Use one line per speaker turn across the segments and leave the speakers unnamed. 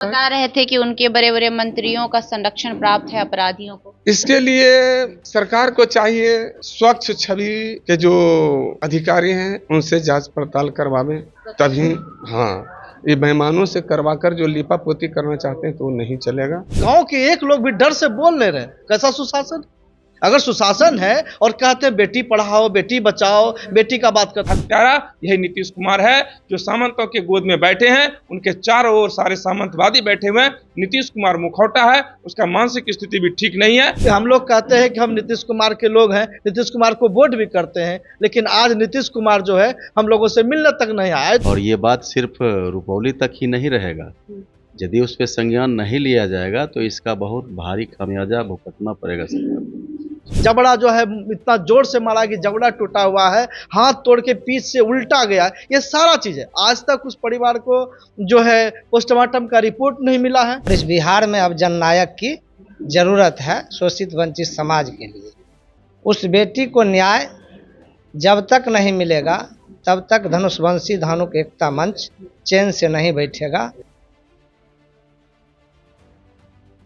बता रहे थे कि उनके बड़े बड़े मंत्रियों का संरक्षण प्राप्त है अपराधियों को।
इसके लिए सरकार को चाहिए स्वच्छ छवि के जो अधिकारी हैं उनसे जांच पड़ताल करवावें, तभी हाँ ये बेईमानों से करवाकर जो लीपापोती करना चाहते हैं तो वो नहीं चलेगा।
गांव के एक लोग भी डर से बोल नहीं रहे। कैसा सुशासन? अगर सुशासन है और कहते हैं बेटी पढ़ाओ बेटी बचाओ, बेटी का बात करते हैं।
हत्यारा यही नीतीश कुमार है जो सामंतों के गोद में बैठे हैं, उनके चारों ओर सारे सामंतवादी बैठे हुए हैं। नीतीश कुमार मुखौटा है, उसका मानसिक स्थिति भी ठीक नहीं है।
हम लोग कहते हैं कि हम नीतीश कुमार के लोग हैं, नीतीश कुमार को वोट भी करते हैं, लेकिन आज नीतीश कुमार जो है हम लोगों से मिलने तक नहीं आए।
और ये बात सिर्फ रुपौली तक ही नहीं रहेगा। यदि उस पर संज्ञान नहीं लिया जाएगा तो इसका बहुत भारी खामियाजा भुगतना पड़ेगा सरकार को।
जबड़ा जो है इतना जोर से मारा कि जबड़ा टूटा हुआ है, हाथ तोड़ के पीठ से उल्टा गया, ये सारा चीज है। आज तक उस परिवार को जो है पोस्टमार्टम का रिपोर्ट नहीं मिला है।
इस बिहार में अब जननायक की जरूरत है शोषित वंचित समाज के लिए। उस बेटी को न्याय जब तक नहीं मिलेगा तब तक धनुषवंशी धानुक एकता मंच चैन से नहीं बैठेगा।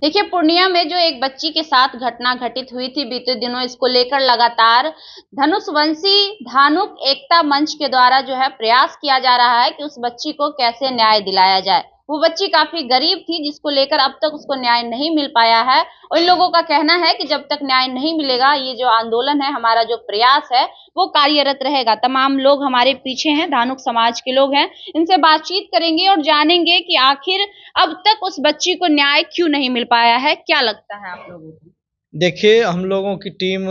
देखिए, पूर्णिया में जो एक बच्ची के साथ घटना घटित हुई थी बीते दिनों, इसको लेकर लगातार धनुषवंशी धानुक एकता मंच के द्वारा जो है प्रयास किया जा रहा है कि उस बच्ची को कैसे न्याय दिलाया जाए। वो बच्ची काफी गरीब थी जिसको लेकर अब तक उसको न्याय नहीं मिल पाया है। और इन लोगों का कहना है कि जब तक न्याय नहीं मिलेगा ये जो आंदोलन है, हमारा जो प्रयास है वो कार्यरत रहेगा। तमाम लोग हमारे पीछे हैं, धानुक समाज के लोग हैं, इनसे बातचीत करेंगे और जानेंगे कि आखिर अब तक उस बच्ची को न्याय क्यों नहीं मिल पाया है। क्या लगता है आप लोगों को?
देखिए, हम लोगों की टीम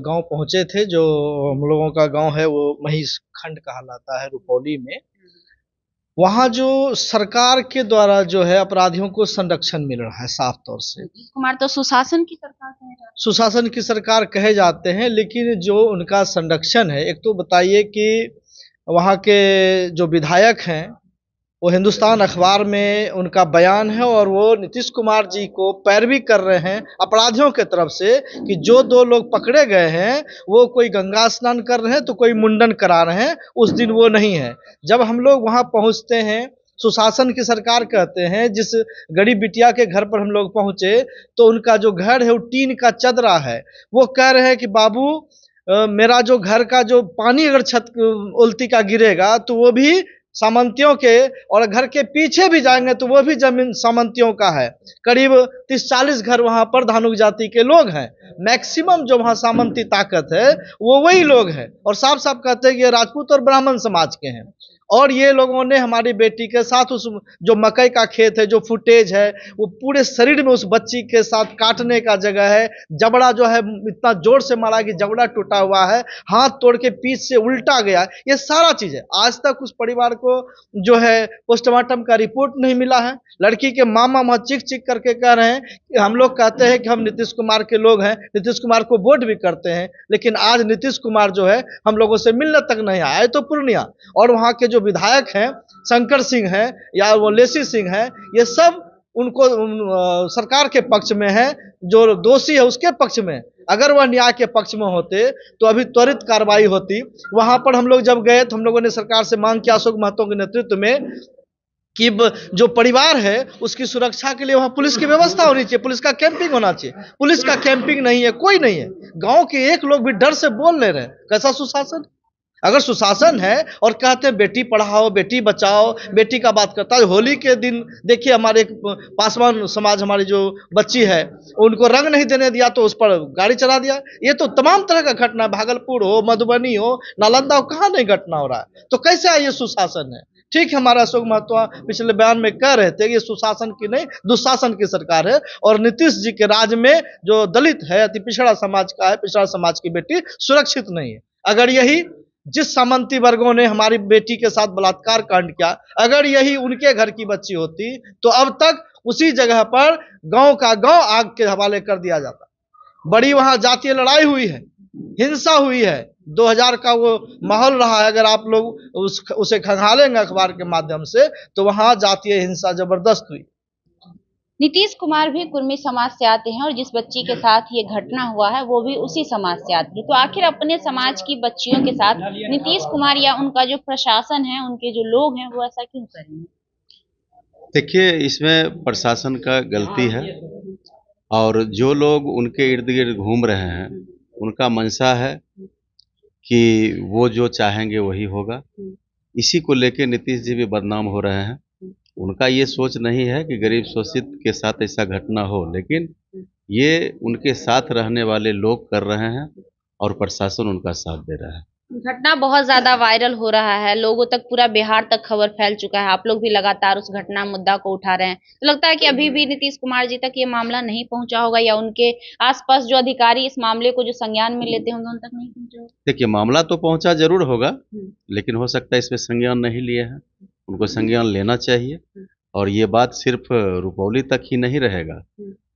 गांव पहुंचे थे। जो हम लोगों का गांव है वो महिष खंड कहलाता है रुपौली में। वहाँ जो सरकार के द्वारा जो है अपराधियों को संरक्षण मिल रहा है साफ तौर से।
नीतीश कुमार तो सुशासन की सरकार कहे जाते हैं।
सुशासन की सरकार कहे जाते हैं, लेकिन जो उनका संरक्षण है, एक तो बताइए कि वहाँ के जो विधायक हैं वो हिंदुस्तान अखबार में उनका बयान है और वो नीतीश कुमार जी को पैरवी कर रहे हैं अपराधियों के तरफ से कि जो 2 लोग पकड़े गए हैं वो कोई गंगा स्नान कर रहे हैं तो कोई मुंडन करा रहे हैं, उस दिन वो नहीं है। जब हम लोग वहाँ पहुँचते हैं, सुशासन की सरकार कहते हैं, जिस गरीब बिटिया के घर पर हम लोग पहुँचे तो उनका जो घर है वो टीन का चदरा है। वो कह रहे हैं कि बाबू मेरा जो घर का जो पानी अगर छत उल्टी का गिरेगा तो वो भी सामंतियों के, और घर के पीछे भी जाएंगे तो वो भी जमीन सामंतियों का है। करीब 30-40 घर वहां पर धानुक जाति के लोग हैं। मैक्सिमम जो वहां सामंती ताकत है वो वही लोग हैं और साफ साफ कहते हैं कि ये राजपूत और ब्राह्मण समाज के हैं। और ये लोगों ने हमारी बेटी के साथ उस जो मकई का खेत है, जो फुटेज है, वो पूरे शरीर में उस बच्ची के साथ काटने का जगह है। जबड़ा जो है इतना जोर से मारा कि जबड़ा टूटा हुआ है, हाथ तोड़ के पीठ से उल्टा गया, ये सारा चीज है। आज तक उस परिवार को जो है पोस्टमार्टम का रिपोर्ट नहीं मिला है। लड़की के मामा चीख चीख करके कह रहे हैं कि हम लोग कहते हैं कि हम नीतीश कुमार के लोग हैं, नीतीश कुमार को वोट भी करते हैं, लेकिन आज नीतीश कुमार जो है हम लोगों से मिलने तक नहीं आए। तो पूर्णिया और वहाँ के जो विधायक हैं, शंकर सिंह हैं या वो लेसी सिंह हैं, ये सब उनको सरकार के पक्ष में है, जो दोषी है उसके पक्ष में। अगर वह न्याय के पक्ष में होते तो अभी त्वरित कार्रवाई होती। वहां पर हम लोग जब गए तो हम लोगों ने सरकार से मांग की अशोक महतो के नेतृत्व में कि जो परिवार है उसकी सुरक्षा के लिए वहाँ पुलिस की व्यवस्था होनी चाहिए, पुलिस का कैंपिंग होना चाहिए। पुलिस का कैंपिंग नहीं है, कोई नहीं है। गांव के एक लोग भी डर से बोल नहीं रहे। कैसा सुशासन? अगर सुशासन है और कहते हैं बेटी पढ़ाओ बेटी बचाओ, बेटी का बात करता है। होली के दिन देखिए हमारे पासवान समाज, हमारी जो बच्ची है उनको रंग नहीं देने दिया तो उस पर गाड़ी चला दिया। ये तो तमाम तरह का घटना, भागलपुर हो, मधुबनी हो, नालंदा हो, कहाँ नहीं घटना हो रहा है। तो कैसे ये सुशासन है? ठीक, हमारा अशोक महतो पिछले बयान में कह रहे थे कि सुशासन की नहीं दुशासन की सरकार है और नीतीश जी के राज में जो दलित है, अति पिछड़ा समाज का है, पिछड़ा समाज की बेटी सुरक्षित नहीं है। अगर यही जिस सामंती वर्गों ने हमारी बेटी के साथ बलात्कार कांड किया, अगर यही उनके घर की बच्ची होती तो अब तक उसी जगह पर गांव का गांव आग के हवाले कर दिया जाता। बड़ी वहां जातीय लड़ाई हुई है, हिंसा हुई है, 2000 का वो माहौल रहा है। अगर आप लोग उसे खंगालेंगे अखबार के माध्यम से तो वहां जातीय हिंसा जबरदस्त हुई।
नीतीश कुमार भी कुर्मी समाज से आते हैं और जिस बच्ची के साथ ये घटना हुआ है वो भी उसी समाज से आती है। तो आखिर अपने समाज की बच्चियों के साथ नीतीश कुमार या उनका जो प्रशासन है, उनके जो लोग हैं, वो ऐसा क्यों करेंगे?
देखिए, इसमें प्रशासन का गलती है और जो लोग उनके इर्द गिर्द घूम रहे हैं उनका मंशा है कि वो जो चाहेंगे वही होगा। इसी को लेके नीतीश जी भी बदनाम हो रहे हैं। उनका ये सोच नहीं है कि गरीब शोषित के साथ ऐसा घटना हो, लेकिन ये उनके साथ रहने वाले लोग कर रहे हैं और प्रशासन उनका साथ दे रहा है।
घटना बहुत ज्यादा वायरल हो रहा है, लोगों तक, पूरा बिहार तक खबर फैल चुका है। आप लोग भी लगातार उस घटना मुद्दा को उठा रहे हैं, तो लगता है कि अभी भी नीतीश कुमार जी तक ये मामला नहीं पहुंचा होगा, या उनके आसपास जो अधिकारी इस मामले को जो संज्ञान में लेते होंगे उन तक नहीं पहुंचा होगा।
देखिए, मामला तो पहुंचा जरूर होगा, लेकिन हो सकता है इसमें संज्ञान नहीं लिए हैं। उनको संज्ञान लेना चाहिए और ये बात सिर्फ रुपौली तक ही नहीं रहेगा।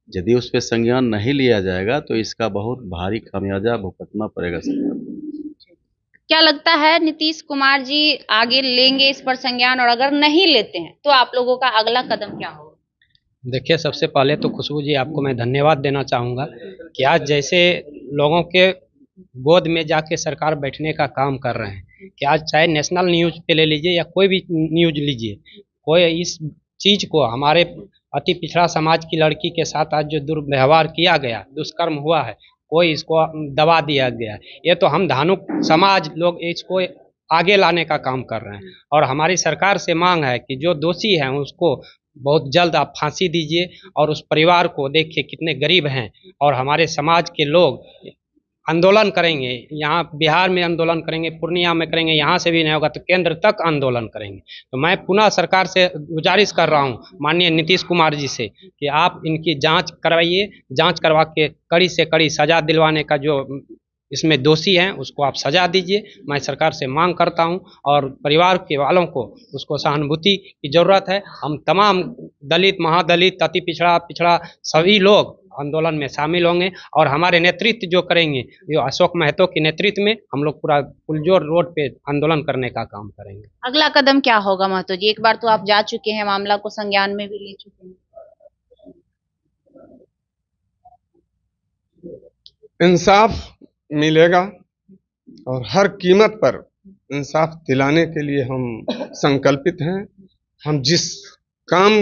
यदि उस पर संज्ञान नहीं लिया जाएगा तो इसका बहुत भारी खामियाजा भुगतना पड़ेगा सरकार को।
क्या लगता है नीतीश कुमार जी आगे लेंगे इस पर संज्ञान, और अगर नहीं लेते हैं तो आप लोगों का अगला कदम क्या होगा?
देखिए, सबसे पहले तो खुशबू जी आपको मैं धन्यवाद देना चाहूँगा कि आज जैसे लोगों के गोद में जाके सरकार बैठने का काम कर रहे हैं, कि आज चाहे नेशनल न्यूज़ पे ले लीजिए या कोई भी न्यूज़ लीजिए, कोई इस चीज़ को, हमारे अति पिछड़ा समाज की लड़की के साथ आज जो दुर्व्यवहार किया गया, दुष्कर्म हुआ है, कोई इसको दबा दिया गया है। ये तो हम धानुक समाज लोग इसको आगे लाने का काम कर रहे हैं और हमारी सरकार से मांग है कि जो दोषी हैं उसको बहुत जल्द आप फांसी दीजिए और उस परिवार को, देखिए कितने गरीब हैं, और हमारे समाज के लोग आंदोलन करेंगे। यहाँ बिहार में आंदोलन करेंगे, पूर्णिया में करेंगे, यहाँ से भी नहीं होगा तो केंद्र तक आंदोलन करेंगे। तो मैं पुनः सरकार से गुजारिश कर रहा हूँ माननीय नीतीश कुमार जी से कि आप इनकी जांच करवाइए, जांच करवा के कड़ी से कड़ी सजा दिलवाने का, जो इसमें दोषी हैं उसको आप सजा दीजिए। मैं सरकार से मांग करता हूं और परिवार के वालों को उसको सहानुभूति की ज़रूरत है। हम तमाम दलित, महादलित, अति पिछड़ा, पिछड़ा सभी लोग आंदोलन में शामिल होंगे और हमारे नेतृत्व जो करेंगे, जो अशोक महतो के नेतृत्व में हम लोग पूरा पुलजोर रोड पे आंदोलन करने का काम करेंगे।
अगला कदम क्या होगा महतो जी? एक बार तो आप जा चुके हैं, मामला को संज्ञान में भी ले चुके हैं।
इंसाफ मिलेगा और हर कीमत पर इंसाफ दिलाने के लिए हम संकल्पित हैं। हम जिस काम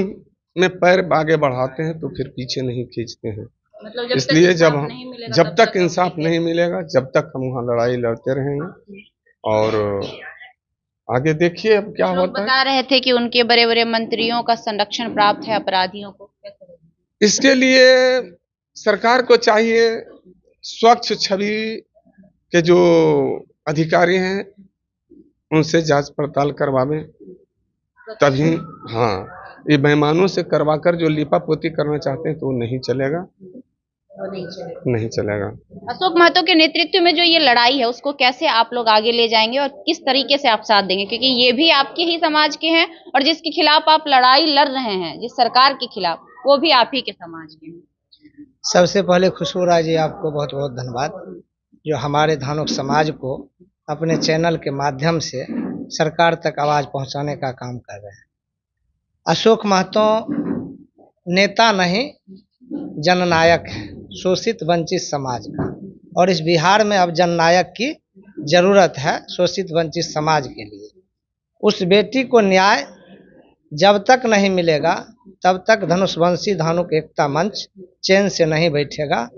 में पैर आगे बढ़ाते हैं तो फिर पीछे नहीं खींचते हैं।
मतलब
इसलिए जब तक इंसाफ नहीं मिलेगा, जब तक हम वहाँ लड़ाई लड़ते रहेंगे। और आगे देखिए अब क्या होता है।
बता रहे थे कि उनके बड़े बड़े मंत्रियों का संरक्षण प्राप्त है अपराधियों को,
इसके लिए सरकार को चाहिए स्वच्छ छवि के जो अधिकारी हैं उनसे जांच पड़ताल करवावें, तभी हाँ, ये बेईमानों से करवाकर जो लीपापोती करना चाहते हैं तो वो नहीं चलेगा, नहीं चलेगा।
अशोक महतो के नेतृत्व में जो ये लड़ाई है उसको कैसे आप लोग आगे ले जाएंगे और किस तरीके से आप साथ देंगे, क्योंकि ये भी आपके ही समाज के हैं और जिसके खिलाफ आप लड़ाई लड़ रहे हैं, जिस सरकार के खिलाफ, वो भी आप ही के समाज के हैं।
सबसे पहले खुशबू राय जी आपको बहुत बहुत धन्यवाद, जो हमारे धानुक समाज को अपने चैनल के माध्यम से सरकार तक आवाज़ पहुंचाने का काम कर रहे हैं। अशोक महतो नेता नहीं, जननायक है शोषित वंचित समाज का, और इस बिहार में अब जननायक की ज़रूरत है शोषित वंचित समाज के लिए। उस बेटी को न्याय जब तक नहीं मिलेगा तब तक धनुषवंशी धानुक एकता मंच चैन से नहीं बैठेगा,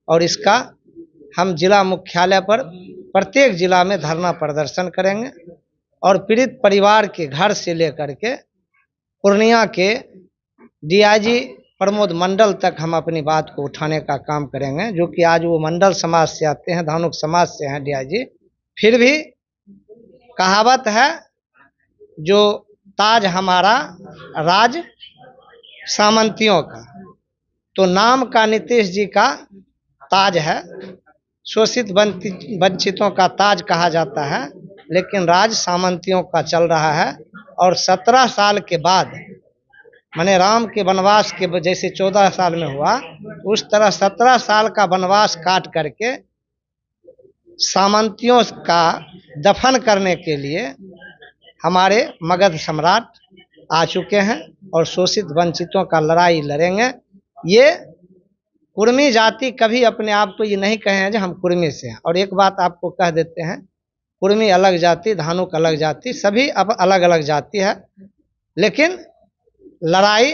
और इसका हम जिला मुख्यालय पर प्रत्येक जिला में धरना प्रदर्शन करेंगे और पीड़ित परिवार के घर से लेकर के पूर्णिया के डीआईजी प्रमोद मंडल तक हम अपनी बात को उठाने का काम करेंगे, जो कि आज वो मंडल समाज से आते हैं, धानुक समाज से हैं डीआईजी। फिर भी कहावत है, जो ताज हमारा राज सामंतियों का, तो नाम का नीतीश जी का ताज है, शोषित वंचितों का ताज कहा जाता है, लेकिन राज सामंतियों का चल रहा है। और 17 साल के बाद, माने राम के वनवास के जैसे 14 साल में हुआ, उस तरह 17 साल का वनवास काट करके सामंतियों का दफन करने के लिए हमारे मगध सम्राट आ चुके हैं और शोषित वंचितों का लड़ाई लड़ेंगे। ये कुर्मी जाति कभी अपने आप को ये नहीं कहे हैं जो हम कुर्मी से हैं। और एक बात आपको कह देते हैं, कुर्मी अलग जाति, धानुक अलग जाति, सभी अब अलग अलग जाति है, लेकिन लड़ाई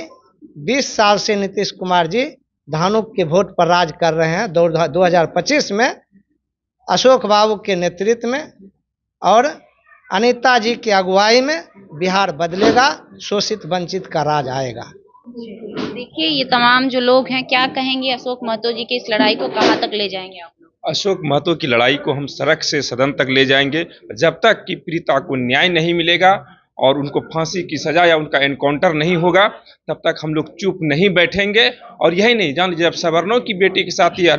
20 साल से नीतीश कुमार जी धानुक के वोट पर राज कर रहे हैं। 2025 में अशोक बाबू के नेतृत्व में और अनीता जी की अगुवाई में बिहार बदलेगा, शोषित वंचित का राज आएगा।
देखिए, ये तमाम जो लोग हैं, क्या कहेंगे अशोक महतो जी की इस लड़ाई को कहाँ तक ले जाएंगे आप लोग?
अशोक महतो की लड़ाई को हम सड़क से सदन तक ले जाएंगे। जब तक कि पीड़िता को न्याय नहीं मिलेगा और उनको फांसी की सजा या उनका एनकाउंटर नहीं होगा, तब तक हम लोग चुप नहीं बैठेंगे। और यही नहीं, जान लीजिए, जब सवर्णों की बेटी के साथ ये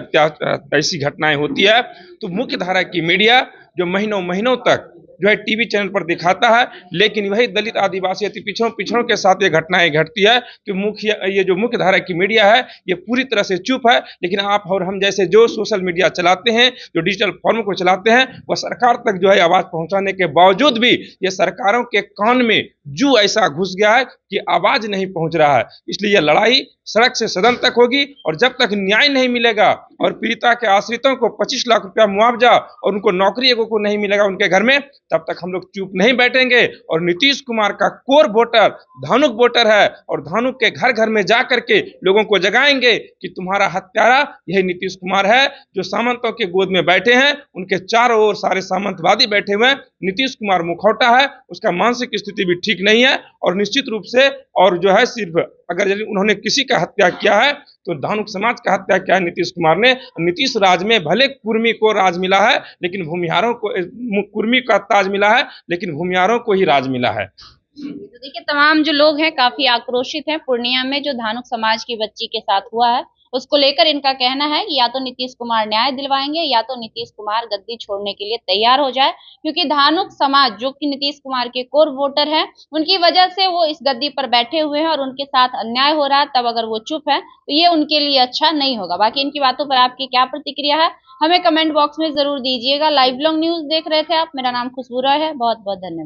ऐसी घटनाएं होती है तो मुख्य धारा की मीडिया जो महीनों महीनों तक जो है टीवी चैनल पर दिखाता है, लेकिन वही दलित, आदिवासी, अति पिछड़ों के साथ ये घटनाएं घटती है कि ये जो मुख्य धारा की मीडिया है ये पूरी तरह से चुप है। लेकिन आप और हम जैसे जो सोशल मीडिया चलाते हैं, जो डिजिटल फॉर्म को चलाते हैं, वह सरकार तक जो है आवाज पहुंचाने के बावजूद भी ये सरकारों के कान में जू ऐसा घुस गया है कि आवाज नहीं पहुंच रहा है। इसलिए यह लड़ाई सड़क से सदन तक होगी और जब तक न्याय नहीं मिलेगा और पीड़िता के आश्रितों को 25 लाख रुपया मुआवजा और उनको नौकरी को नहीं मिलेगा उनके घर में, तब तक हम लोग चुप नहीं बैठेंगे। और नीतीश कुमार का कोर वोटर धानुक वोटर है और धानुक के घर घर में जा करके लोगों को जगाएंगे कि तुम्हारा हत्यारा यही नीतीश कुमार है जो सामंतों के गोद में बैठे हैं, उनके चारों ओर सारे सामंतवादी बैठे हुए हैं। नीतीश कुमार मुखौटा है, उसका मानसिक स्थिति भी ठीक नहीं है और निश्चित रूप से और जो है सिर्फ अगर यदि उन्होंने किसी का हत्या किया है तो धानुक समाज का हत्या किया है नीतीश कुमार ने। नीतीश राज में भले कुर्मी को राज मिला है लेकिन भूमिहारों को, कुर्मी का ताज मिला है लेकिन भूमिहारों को ही राज मिला है।
तो देखिए, तमाम जो लोग हैं काफी आक्रोशित हैं। पूर्णिया में जो धानुक समाज की बच्ची के साथ हुआ है उसको लेकर इनका कहना है कि या तो नीतीश कुमार न्याय दिलवाएंगे या तो नीतीश कुमार गद्दी छोड़ने के लिए तैयार हो जाए, क्योंकि धानुक समाज जो कि नीतीश कुमार के कोर वोटर हैं, उनकी वजह से वो इस गद्दी पर बैठे हुए हैं और उनके साथ अन्याय हो रहा है। तब अगर वो चुप है तो ये उनके लिए अच्छा नहीं होगा। बाकी इनकी बातों पर आपकी क्या प्रतिक्रिया है, हमें कमेंट बॉक्स में जरूर दीजिएगा। लाइव लॉन्ग न्यूज देख रहे थे आप, मेरा नाम खुशबू रॉय है। बहुत बहुत धन्यवाद।